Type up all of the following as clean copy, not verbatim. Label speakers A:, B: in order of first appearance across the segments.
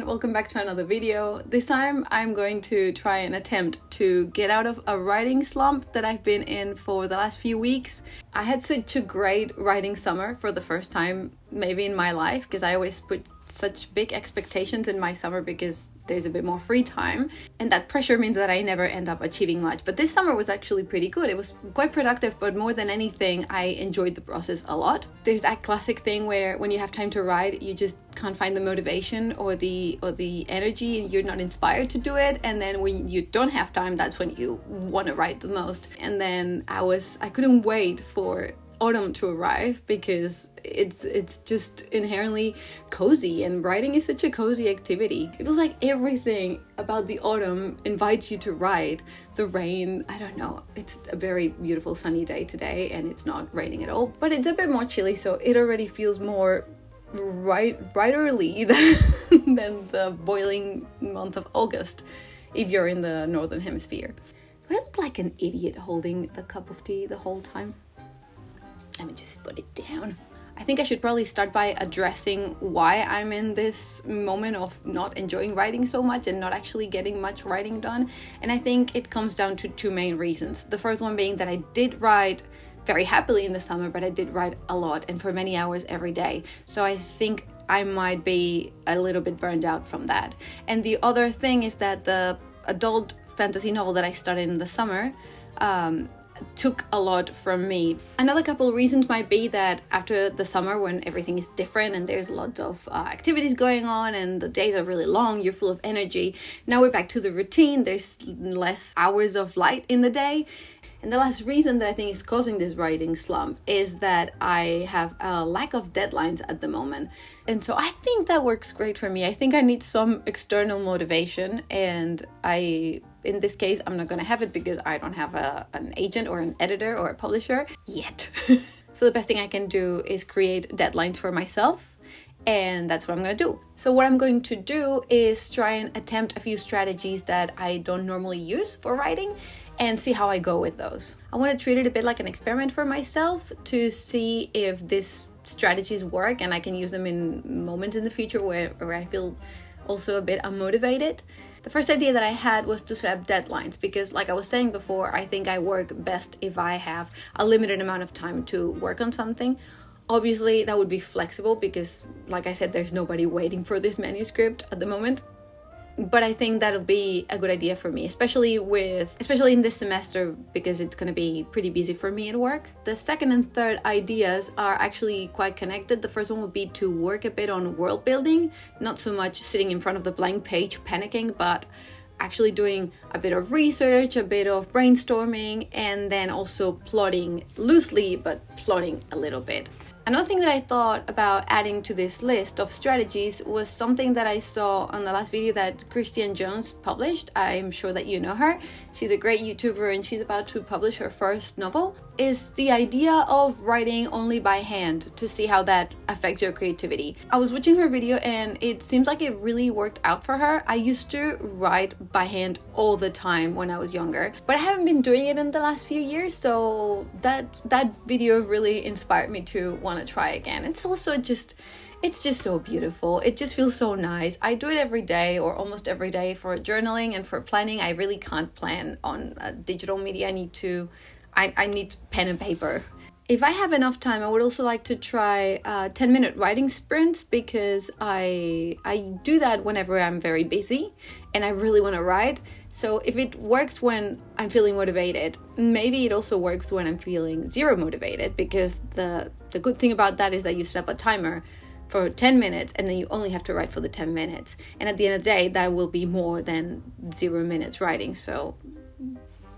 A: Welcome back to another video. This time I'm going to try and attempt to get out of a writing slump that I've been in for the last few weeks. I had such a great writing summer for the first time maybe in my life, because I always put such big expectations in my summer because there's a bit more free time, and that pressure means that I never end up achieving much. But this summer was actually pretty good. It was quite productive, but more than anything I enjoyed the process a lot. There's that classic thing where when you have time to write you just can't find the motivation or the energy, and you're not inspired to do it, and then when you don't have time, that's when you want to write the most. And then I couldn't wait for autumn to arrive because it's just inherently cozy, and writing is such a cozy activity. It feels like everything about the autumn invites you to write. The rain, I don't know, it's a very beautiful sunny day today and it's not raining at all, but it's a bit more chilly, so it already feels more writerly than the boiling month of August if you're in the northern hemisphere. Do I look like an idiot holding the cup of tea the whole time? Let me just put it down. I think I should probably start by addressing why I'm in this moment of not enjoying writing so much and not actually getting much writing done. And I think it comes down to two main reasons. The first one being that I did write very happily in the summer, but I did write a lot and for many hours every day. So I think I might be a little bit burned out from that. And the other thing is that the adult fantasy novel that I started in the summer took a lot from me. Another couple of reasons might be that after the summer, when everything is different and there's lots of activities going on and the days are really long, you're full of energy. Now we're back to the routine. There's less hours of light in the day. And the last reason that I think is causing this writing slump is that I have a lack of deadlines at the moment. And so I think that works great for me. I think I need some external motivation, and in this case, I'm not going to have it because I don't have an agent or an editor or a publisher yet. So the best thing I can do is create deadlines for myself, and that's what I'm going to do. So what I'm going to do is try and attempt a few strategies that I don't normally use for writing and see how I go with those. I want to treat it a bit like an experiment for myself to see if these strategies work and I can use them in moments in the future where I feel also a bit unmotivated. The first idea that I had was to set up deadlines because, like I was saying before, I think I work best if I have a limited amount of time to work on something. Obviously, that would be flexible because, like I said, there's nobody waiting for this manuscript at the moment. But I think that'll be a good idea for me, especially in this semester, because it's going to be pretty busy for me at work. The second and third ideas are actually quite connected. The first one would be to work a bit on world building, not so much sitting in front of the blank page panicking, but actually doing a bit of research, a bit of brainstorming, and then also plotting loosely, but plotting a little bit. Another thing that I thought about adding to this list of strategies was something that I saw on the last video that Christian Jones published. I'm sure that you know her. She's a great YouTuber and she's about to publish her first novel. Is the idea of writing only by hand to see how that affects your creativity. I was watching her video and it seems like it really worked out for her. I used to write by hand all the time when I was younger, but I haven't been doing it in the last few years, so that video really inspired me to want to try again. It's also just so beautiful. It just feels so nice. I do it every day or almost every day for journaling and for planning. I really can't plan on digital media. I need pen and paper. If I have enough time, I would also like to try 10-minute writing sprints because I do that whenever I'm very busy and I really want to write. So if it works when I'm feeling motivated, maybe it also works when I'm feeling zero motivated, because the good thing about that is that you set up a timer for 10 minutes and then you only have to write for the 10 minutes. And at the end of the day, that will be more than 0 minutes writing.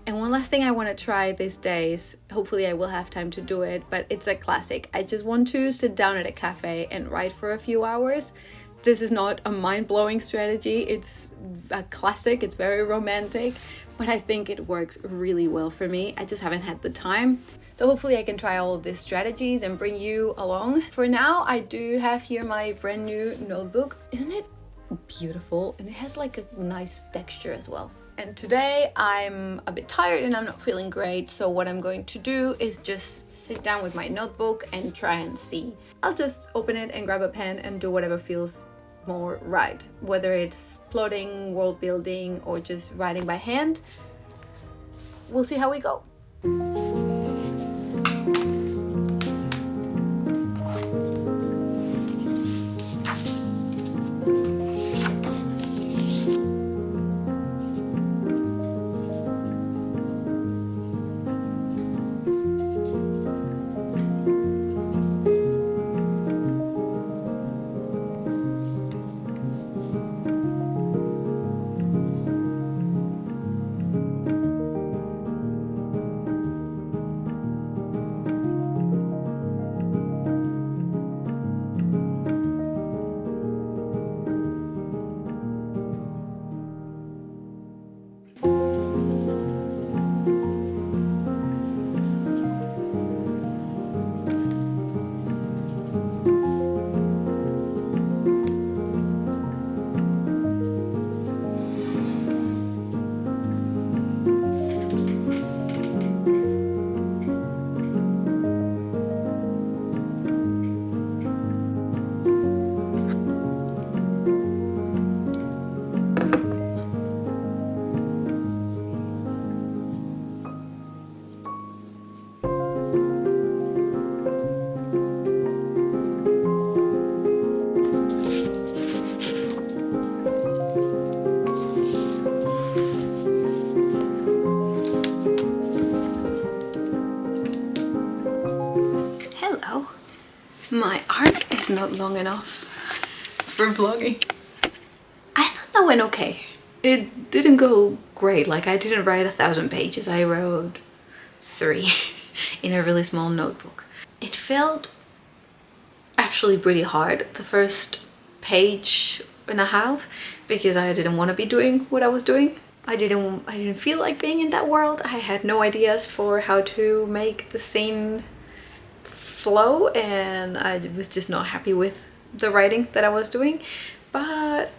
A: And one last thing I want to try these days, hopefully I will have time to do it, but it's a classic. I just want to sit down at a cafe and write for a few hours. This is not a mind-blowing strategy. It's a classic. It's very romantic, but I think it works really well for me. I just haven't had the time. So hopefully I can try all of these strategies and bring you along. For now, I do have here my brand new notebook. Isn't it beautiful? And it has like a nice texture as well. And today I'm a bit tired and I'm not feeling great, so what I'm going to do is just sit down with my notebook and try and see. I'll just open it and grab a pen and do whatever feels more right, whether it's plotting, world building, or just writing by hand. We'll see how we go. Hello. My arm is not long enough for vlogging. I thought that went okay. It didn't go great. Like, I didn't write 1,000 pages. I wrote 3 in a really small notebook. It felt actually pretty hard the first page and a half because I didn't want to be doing what I was doing. I didn't feel like being in that world. I had no ideas for how to make the scene flow, and I was just not happy with the writing that I was doing. But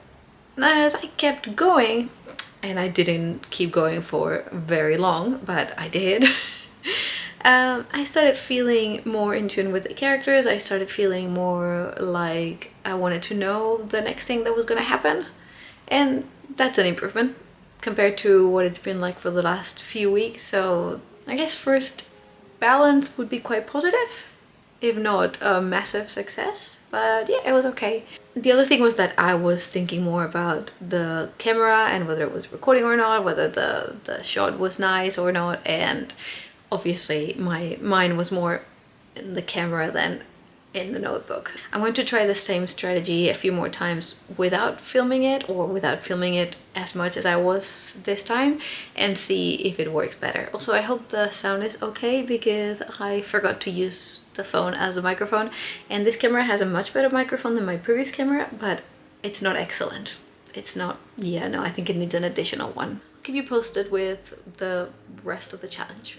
A: as I kept going, and I didn't keep going for very long, but I did, I started feeling more in tune with the characters. I started feeling more like I wanted to know the next thing that was gonna happen, and that's an improvement compared to what it's been like for the last few weeks. So I guess first balance would be quite positive, if not a massive success. But yeah, it was okay. The other thing was that I was thinking more about the camera and whether it was recording or not, whether the shot was nice or not, and obviously my mind was more in the camera than in the notebook. I'm going to try the same strategy a few more times without filming it, or without filming it as much as I was this time, and see if it works better. Also, I hope the sound is okay because I forgot to use the phone as a microphone, and this camera has a much better microphone than my previous camera, but it's not excellent. It's not, yeah, no, I think it needs an additional one. I'll keep you posted with the rest of the challenge.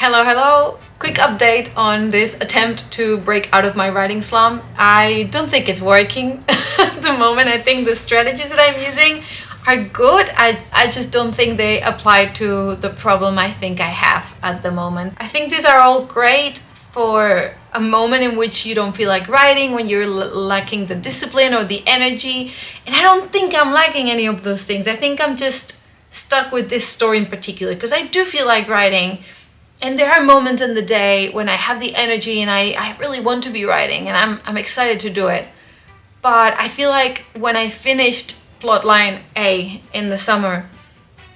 A: Hello. Quick update on this attempt to break out of my writing slump. I don't think it's working at the moment. I think the strategies that I'm using are good. I just don't think they apply to the problem I think I have at the moment. I think these are all great for a moment in which you don't feel like writing, when you're lacking the discipline or the energy. And I don't think I'm lacking any of those things. I think I'm just stuck with this story in particular because I do feel like writing. And there are moments in the day when I have the energy and I really want to be writing and I'm excited to do it. But I feel like when I finished plotline A in the summer,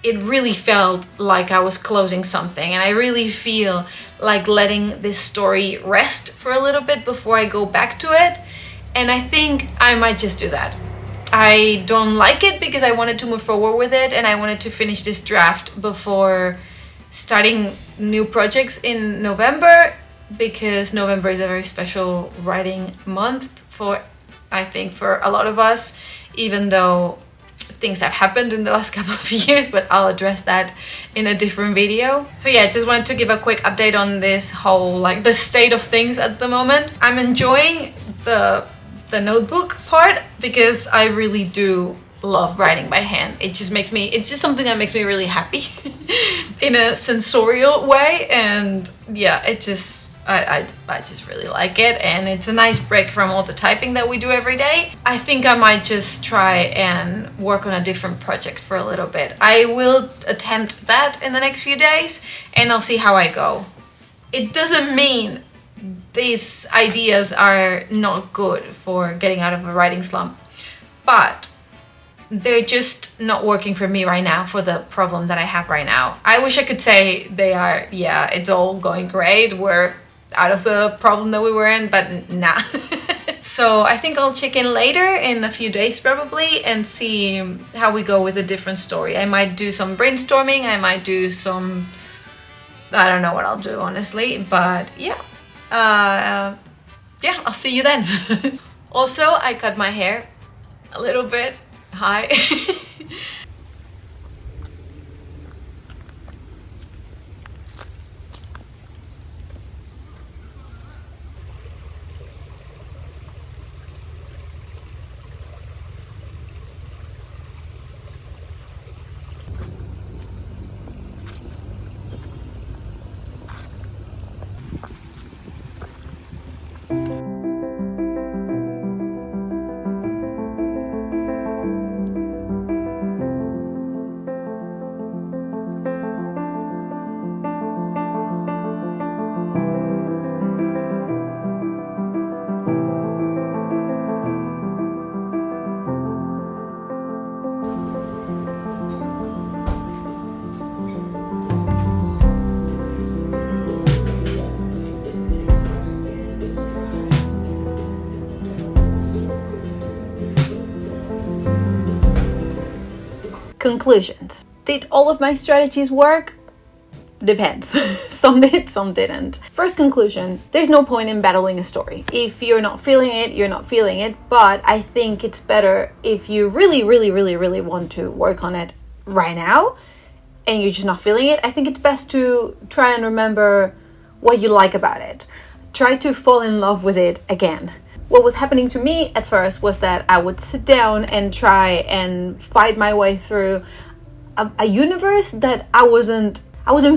A: it really felt like I was closing something, and I really feel like letting this story rest for a little bit before I go back to it. And I think I might just do that. I don't like it because I wanted to move forward with it and I wanted to finish this draft before starting new projects in November, because November is a very special writing month for, I think, for a lot of us, even though things have happened in the last couple of years, but I'll address that in a different video. So yeah, just wanted to give a quick update on this whole, like, the state of things at the moment. I'm enjoying the notebook part because I really do love writing by hand. It's just something that makes me really happy in a sensorial way, and yeah, I just really like it, and it's a nice break from all the typing that we do every day. I think I might just try and work on a different project for a little bit. I will attempt that in the next few days and I'll see how I go. It doesn't mean these ideas are not good for getting out of a writing slump, but they're just not working for me right now for the problem that I have right now. I wish I could say they are, yeah, it's all going great, we're out of the problem that we were in, but nah. So I think I'll check in later in a few days probably and see how we go with a different story. I might do some brainstorming, I might do some, I don't know what I'll do honestly, but yeah. Yeah, I'll see you then. Also, I cut my hair a little bit. Hi. Conclusions. Did all of my strategies work? Depends. Some did, some didn't. First conclusion, there's no point in battling a story. If you're not feeling it, you're not feeling it, but I think it's better if you really want to work on it right now and you're just not feeling it. I think it's best to try and remember what you like about it. Try to fall in love with it again. What was happening to me at first was that I would sit down and try and fight my way through a universe that I wasn't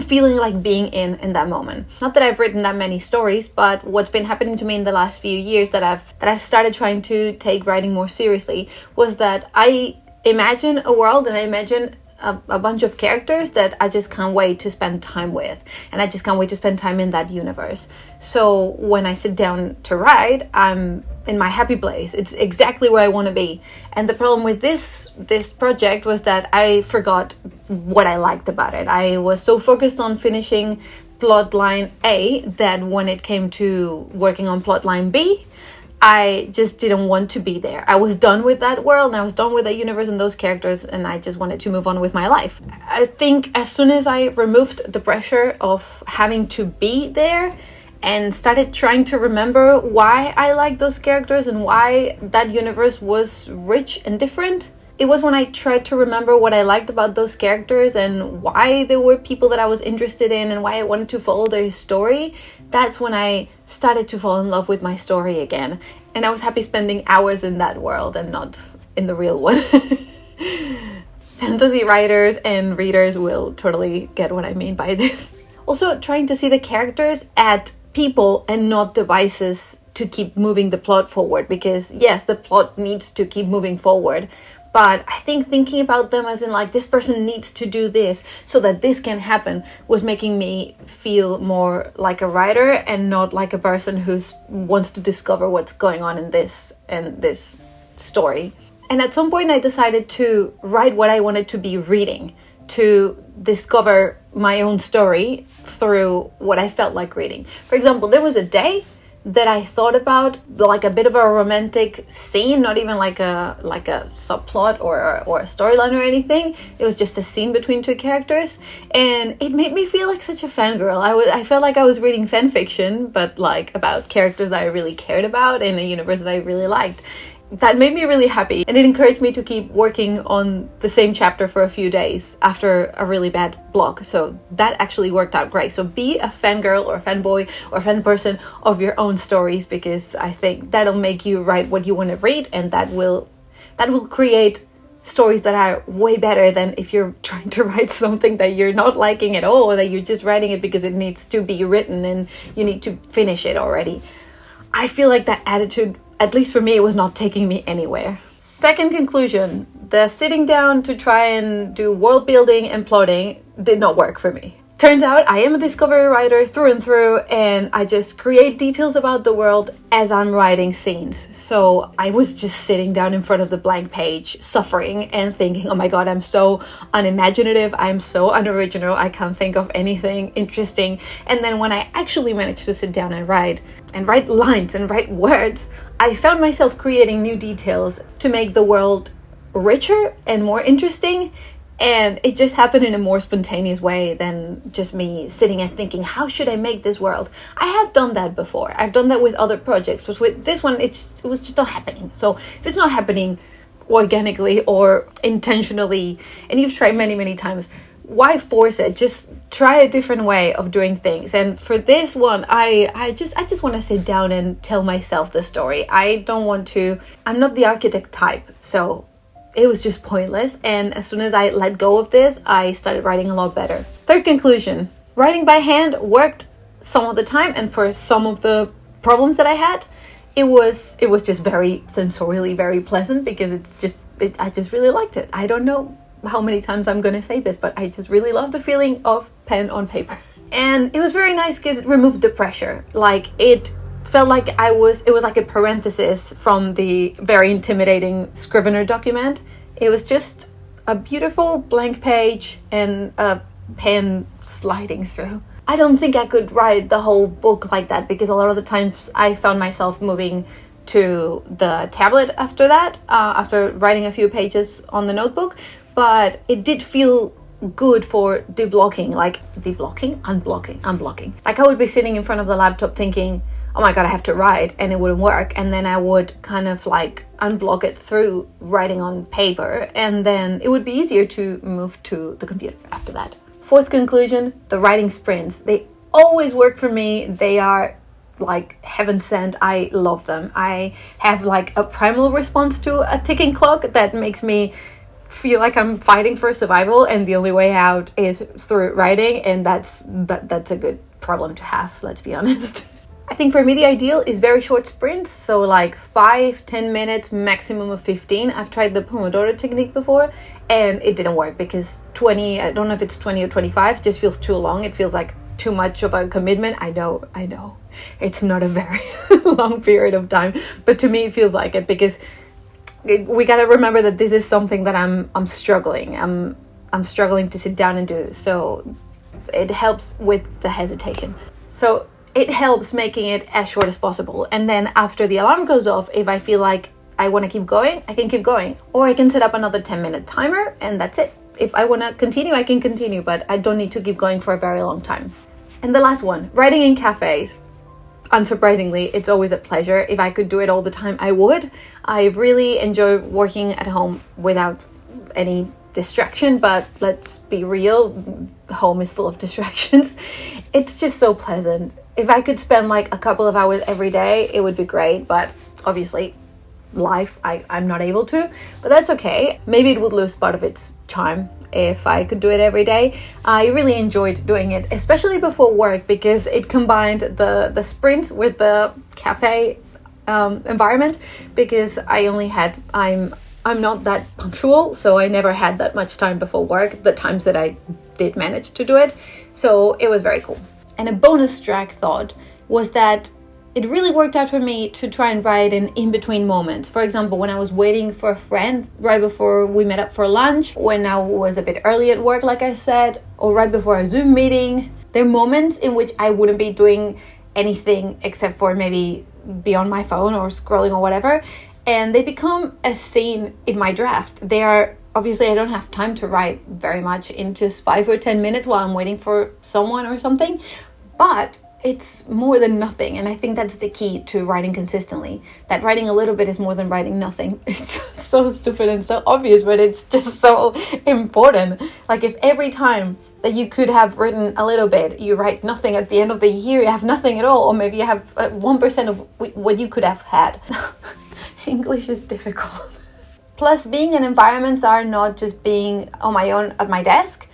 A: feeling like being in that moment. Not that I've written that many stories, but what's been happening to me in the last few years that I've started trying to take writing more seriously was that I imagine a world and I imagine a bunch of characters that I just can't wait to spend time with, and I just can't wait to spend time in that universe. So when I sit down to write, I'm in my happy place. It's exactly where I want to be. And the problem with this project was that I forgot what I liked about it. I was so focused on finishing plotline A that when it came to working on plotline B, I just didn't want to be there. I was done with that world and I was done with that universe and those characters, and I just wanted to move on with my life. I think as soon as I removed the pressure of having to be there and started trying to remember why I liked those characters and why that universe was rich and different, it was when I tried to remember what I liked about those characters and why they were people that I was interested in and why I wanted to follow their story. That's when I started to fall in love with my story again. And I was happy spending hours in that world and not in the real one. Fantasy writers and readers will totally get what I mean by this. Also, trying to see the characters as people and not devices to keep moving the plot forward, because yes, the plot needs to keep moving forward, but I think thinking about them as in like, this person needs to do this so that this can happen, was making me feel more like a writer and not like a person who wants to discover what's going on in this story. And at some point I decided to write what I wanted to be reading, to discover my own story through what I felt like reading. For example, there was a day that I thought about like a bit of a romantic scene, not even like a subplot or a storyline or anything. It was just a scene between two characters, and it made me feel like such a fangirl. I felt like I was reading fan fiction, but like about characters that I really cared about in a universe that I really liked. That made me really happy, and it encouraged me to keep working on the same chapter for a few days after a really bad block. So that actually worked out great. So be a fangirl or a fanboy or a fan person of your own stories, because I think that'll make you write what you want to read, and that will create stories that are way better than if you're trying to write something that you're not liking at all, or that you're just writing it because it needs to be written and you need to finish it already. I feel like that attitude, at least for me, it was not taking me anywhere. Second conclusion, the sitting down to try and do world building and plotting did not work for me. Turns out I am a discovery writer through and through, and I just create details about the world as I'm writing scenes. So I was just sitting down in front of the blank page, suffering and thinking, oh my god, I'm so unimaginative, I'm so unoriginal, I can't think of anything interesting. And then when I actually managed to sit down and write lines and write words, I found myself creating new details to make the world richer and more interesting. And it just happened in a more spontaneous way than just me sitting and thinking, how should I make this world? I have done that before. I've done that with other projects, but with this one, it was just not happening. So if it's not happening organically or intentionally, and you've tried many, many times, why force it? Just try a different way of doing things. And for this one, I just want to sit down and tell myself the story. I'm not the architect type, so it was just pointless. And as soon as I let go of this, I started writing a lot better. Third conclusion, writing by hand worked some of the time, and for some of the problems that I had, it was just very sensorially very pleasant, because I just really liked it. I don't know how many times I'm gonna say this, but I just really love the feeling of pen on paper. And it was very nice because it removed the pressure. Like, it felt like it was like a parenthesis from the very intimidating Scrivener document. It was just a beautiful blank page and a pen sliding through. I don't think I could write the whole book like that, because a lot of the times I found myself moving to the tablet after that, after writing a few pages on the notebook. But it did feel good for unblocking. Like, I would be sitting in front of the laptop thinking, oh my god, I have to write, and it wouldn't work. And then I would kind of like unblock it through writing on paper, and then it would be easier to move to the computer after that. Fourth conclusion, the writing sprints. They always work for me. They are like heaven sent. I love them. I have like a primal response to a ticking clock that makes me feel like I'm fighting for survival, and the only way out is through writing, and that's a good problem to have, let's be honest. I think for me the ideal is very short sprints, so like 5-10 minutes, maximum of 15. I've tried the Pomodoro technique before, and it didn't work, because 20, I don't know if it's 20 or 25, just feels too long. It feels like too much of a commitment. I know it's not a very long period of time, but to me it feels like it, because we gotta remember that this is something that I'm struggling. I'm struggling to sit down and do. So it helps with the hesitation. So it helps making it as short as possible. And then after the alarm goes off, if I feel like I want to keep going, I can keep going. Or I can set up another 10-minute timer, and that's it. If I want to continue, I can continue, but I don't need to keep going for a very long time. And the last one, writing in cafes. unsurprisingly, it's always a pleasure. If I could do it all the time, I would. I really enjoy working at home without any distraction, but let's be real, home is full of distractions. It's just so pleasant. If I could spend like a couple of hours every day, it would be great, but obviously life, I'm not able to, but that's okay. Maybe it would lose part of its charm if I could do it every day. I really enjoyed doing it, especially before work, because it combined the sprints with the cafe environment, because I'm not that punctual, so I never had that much time before work, the times that I did manage to do it. So it was very cool. And a bonus track thought was that it really worked out for me to try and write in in-between moments. For example, when I was waiting for a friend right before we met up for lunch, when I was a bit early at work, like I said, or right before a Zoom meeting, there are moments in which I wouldn't be doing anything except for maybe be on my phone or scrolling or whatever, and they become a scene in my draft. They are, obviously I don't have time to write very much in just 5 or 10 minutes while I'm waiting for someone or something, but it's more than nothing. And I think that's the key to writing consistently, that writing a little bit is more than writing nothing. It's so stupid and so obvious, but it's just so important. Like, if every time that you could have written a little bit, you write nothing at the end of the year, you have nothing at all, or maybe you have 1% of what you could have had. English is difficult. Plus, being in environments that are not just being on my own at my desk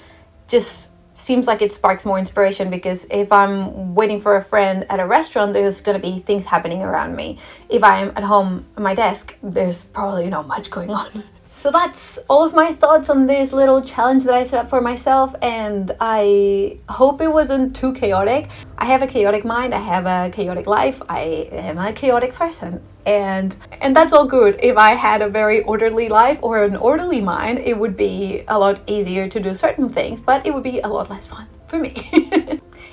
A: just seems like it sparks more inspiration, because if I'm waiting for a friend at a restaurant, there's going to be things happening around me. If I'm at home at my desk, there's probably not much going on. So that's all of my thoughts on this little challenge that I set up for myself, and I hope it wasn't too chaotic. I have a chaotic mind, I have a chaotic life, I am a chaotic person, and that's all good. If I had a very orderly life or an orderly mind, it would be a lot easier to do certain things, but it would be a lot less fun for me.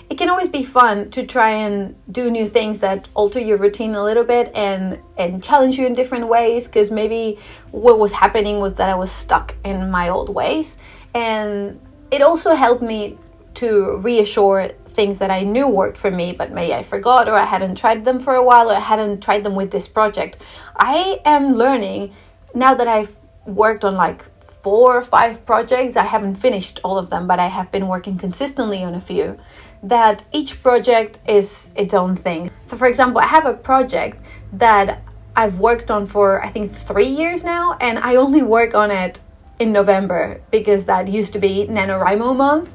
A: It can always be fun to try and do new things that alter your routine a little bit and challenge you in different ways, because maybe what was happening was that I was stuck in my old ways. And it also helped me to reassure things that I knew worked for me, but maybe I forgot, or I hadn't tried them for a while, or I hadn't tried them with this project. I am learning now that I've worked on like 4 or 5 projects. I haven't finished all of them, but I have been working consistently on a few, that each project is its own thing. So for example, I have a project that I've worked on for I think 3 years now, and I only work on it in November because that used to be NaNoWriMo month,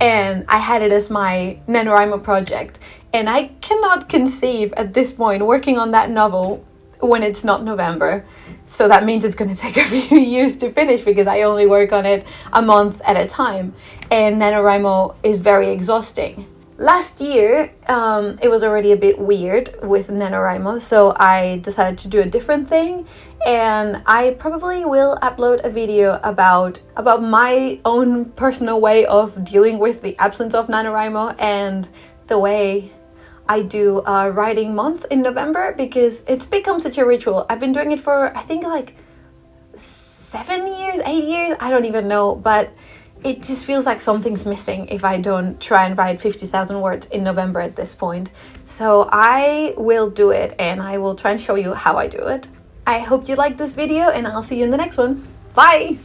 A: and I had it as my NaNoWriMo project, and I cannot conceive at this point working on that novel when it's not November. So that means it's going to take a few years to finish, because I only work on it a month at a time, and NaNoWriMo is very exhausting. Last year, it was already a bit weird with NaNoWriMo, so I decided to do a different thing, and I probably will upload a video about my own personal way of dealing with the absence of NaNoWriMo and the way I do a writing month in November, because it's become such a ritual. I've been doing it for I think like 7 years, 8 years, I don't even know, but it just feels like something's missing if I don't try and write 50,000 words in November at this point. So I will do it, and I will try and show you how I do it. I hope you liked this video, and I'll see you in the next one. Bye!